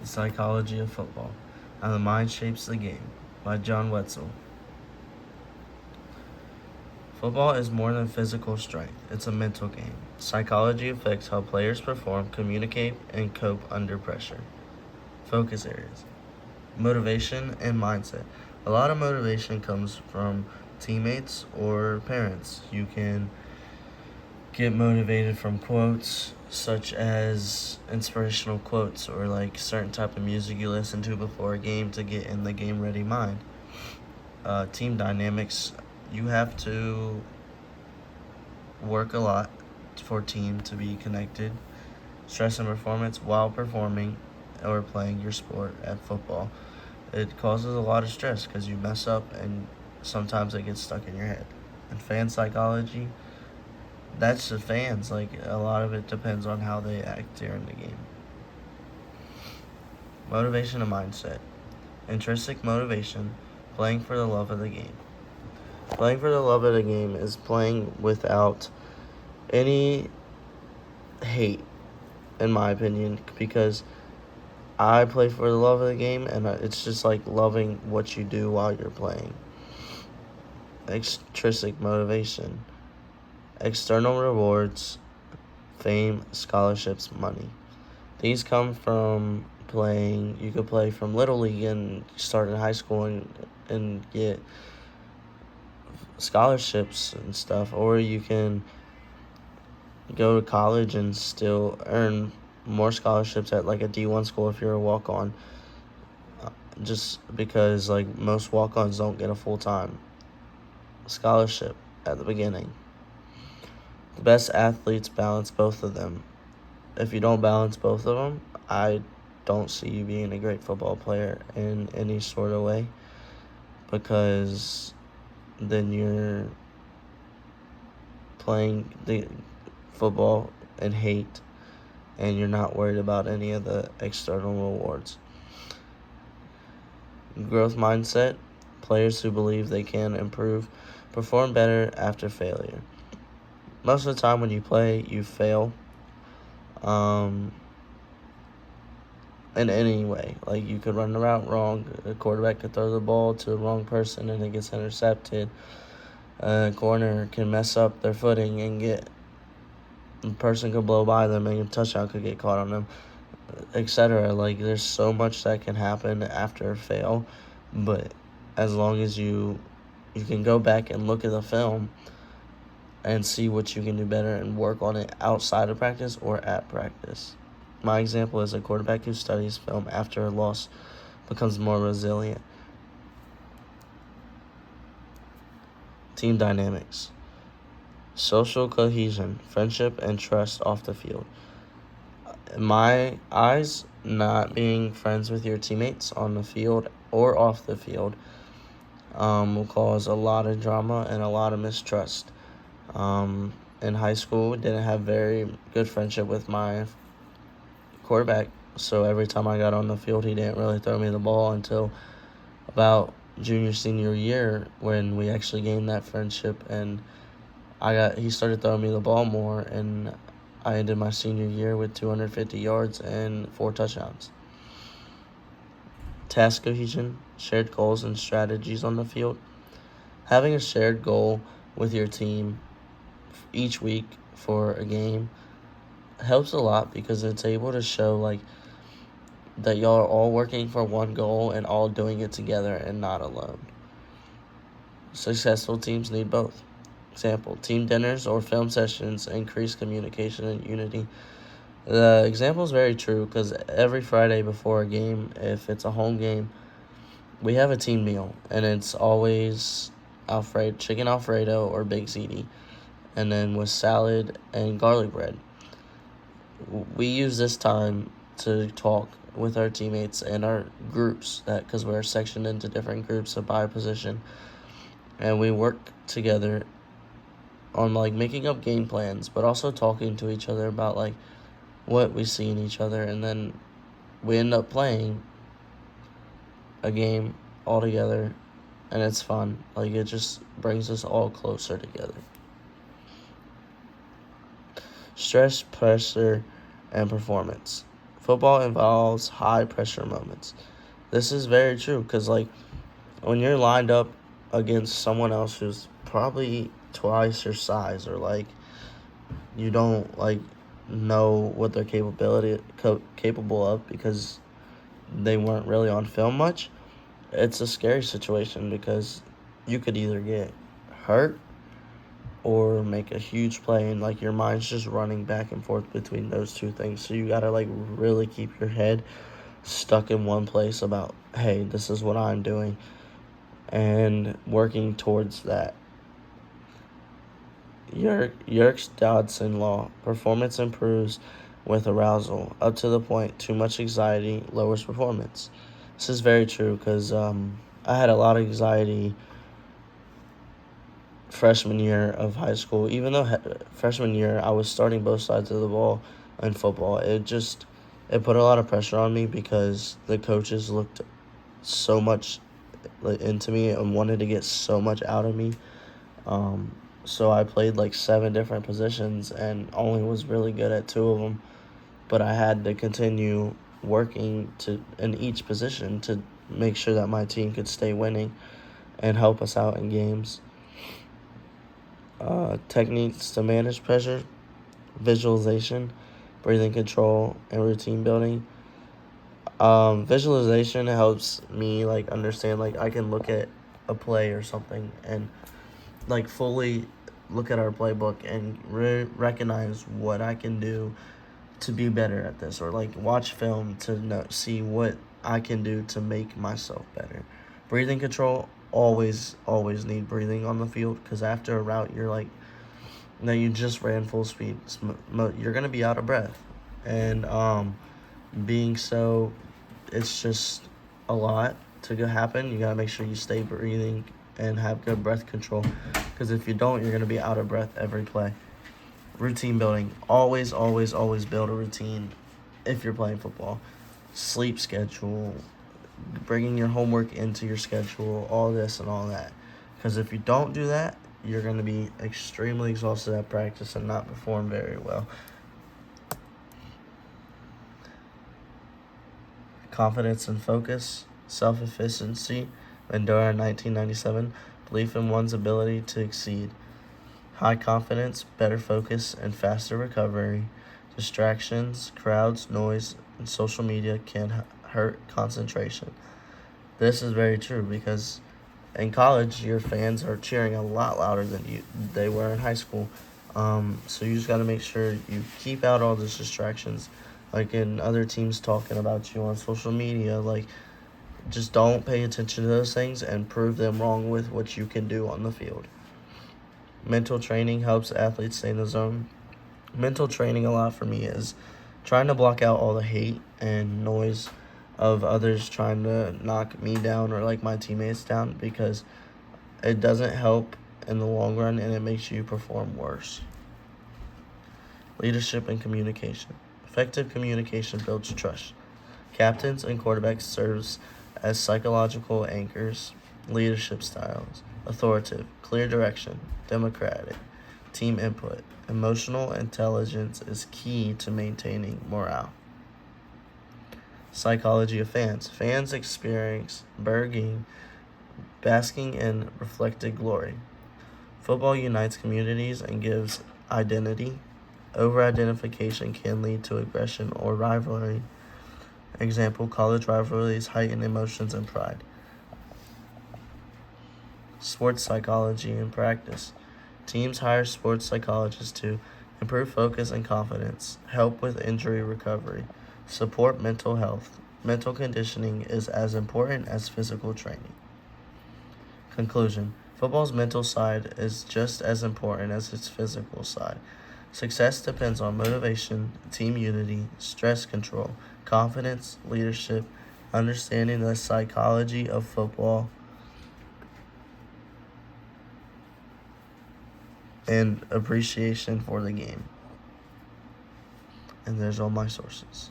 The Psychology of Football: How the Mind Shapes the Game by John Wetzel. Football is more than physical strength, it's a mental game. Psychology affects how players perform, communicate, and cope under pressure. Focus areas: motivation and mindset. A lot of motivation comes from teammates or parents. You can get motivated from quotes such as inspirational quotes or like certain type of music you listen to before a game to get in the game ready mind. Team dynamics: you have to work a lot for a team to be connected. Stress and performance while performing or playing your sport at football, it causes a lot of stress because you mess up and sometimes it gets stuck in your head. And fan psychology, that's the fans. Like, a lot of it depends on how they act during the game. Motivation and mindset. Intrinsic motivation: playing for the love of the game. Playing for the love of the game is playing without any hate, in my opinion, because I play for the love of the game, and it's just like loving what you do while you're playing. Extrinsic motivation: external rewards, fame, scholarships, money. These come from playing. You could play from Little League and start in high school and get scholarships and stuff, or you can go to college and still earn more scholarships at like a D1 school if you're a walk on. Just because like most walk ons don't get a full time scholarship at the beginning. The best athletes balance both of them. If you don't balance both of them, I don't see you being a great football player in any sort of way, because then you're playing the football in hate and you're not worried about any of the external rewards. Growth mindset: players who believe they can improve perform better after failure. Most of the time when you play, you fail. In any way. Like, you could run the route wrong, a quarterback could throw the ball to the wrong person and it gets intercepted. A corner can mess up their footing and the person could blow by them and a touchdown could get caught on them, etc. Like, there's so much that can happen after a fail, but as long as you can go back and look at the film and see what you can do better and work on it outside of practice or at practice. My example is a quarterback who studies film after a loss becomes more resilient. Team dynamics: social cohesion, friendship, and trust off the field. In my eyes, not being friends with your teammates on the field or off the field will cause a lot of drama and a lot of mistrust. In high school, didn't have very good friendship with my quarterback, so every time I got on the field, he didn't really throw me the ball until about senior year, when we actually gained that friendship, and he started throwing me the ball more, and I ended my senior year with 250 yards and 4 touchdowns. Task cohesion, shared goals and strategies on the field. Having a shared goal with your team each week for a game helps a lot, because it's able to show like that y'all are all working for one goal and all doing it together and not alone. Successful teams need both. Example: team dinners or film sessions increase communication and unity. The example is very true, because every Friday before a game, if it's a home game, we have a team meal, and it's always chicken Alfredo or Big Ziti, and then with salad and garlic bread. We use this time to talk with our teammates and our groups, because we're sectioned into different groups by position, and we work together on like making up game plans, but also talking to each other about like what we see in each other, and then we end up playing a game all together, and it's fun. Like, it just brings us all closer together. Stress, pressure, and performance. Football involves high pressure moments. This is very true because, like, when you're lined up against someone else who's probably twice your size, or like you don't like know what they're capable of because they weren't really on film much, it's a scary situation because you could either get hurt or make a huge play, and like your mind's just running back and forth between those two things. So you gotta like really keep your head stuck in one place about, hey, this is what I'm doing, and working towards that. Yerkes Dodson law: performance improves with arousal, up to the point too much anxiety lowers performance. This is very true because I had a lot of anxiety freshman year of high school. Even though freshman year I was starting both sides of the ball in football, it put a lot of pressure on me because the coaches looked so much into me and wanted to get so much out of me. So I played like 7 different positions and only was really good at 2 of them. But I had to continue working in each position to make sure that my team could stay winning and help us out in games. Techniques to manage pressure: visualization, breathing control, and routine building. Visualization helps me like understand, like I can look at a play or something and like fully look at our playbook and recognize what I can do to be better at this, or like watch film to see what I can do to make myself better. Breathing control: always need breathing on the field because after a route you're like, you just ran full speed, you're gonna be out of breath, and being so, it's just a lot to happen. You gotta make sure you stay breathing and have good breath control because if you don't, you're gonna be out of breath every play. Routine building: always build a routine if you're playing football. Sleep schedule, bringing your homework into your schedule, all this and all that. Because if you don't do that, you're going to be extremely exhausted at practice and not perform very well. Confidence and focus: self-efficiency. Bandura, 1997. Belief in one's ability to exceed. High confidence, better focus, and faster recovery. Distractions, crowds, noise, and social media can hurt concentration. This is very true because in college, your fans are cheering a lot louder than they were in high school. So you just got to make sure you keep out all those distractions, like in other teams talking about you on social media. Like, just don't pay attention to those things and prove them wrong with what you can do on the field. Mental training helps athletes stay in the zone. Mental training a lot for me is trying to block out all the hate and noise of others trying to knock me down or like my teammates down, because it doesn't help in the long run and it makes you perform worse. Leadership and communication: effective communication builds trust. Captains and quarterbacks serves as psychological anchors. Leadership styles: authoritative, clear direction, democratic, team input. Emotional intelligence is key to maintaining morale. Psychology of fans: fans experience basking in reflected glory. Football unites communities and gives identity. Over-identification can lead to aggression or rivalry. Example: college rivalries heighten emotions and pride. Sports psychology in practice: teams hire sports psychologists to improve focus and confidence, help with injury recovery, support mental health. Mental conditioning is as important as physical training. Conclusion: football's mental side is just as important as its physical side. Success depends on motivation, team unity, stress control, confidence, leadership, understanding the psychology of football, and appreciation for the game. And there's all my sources.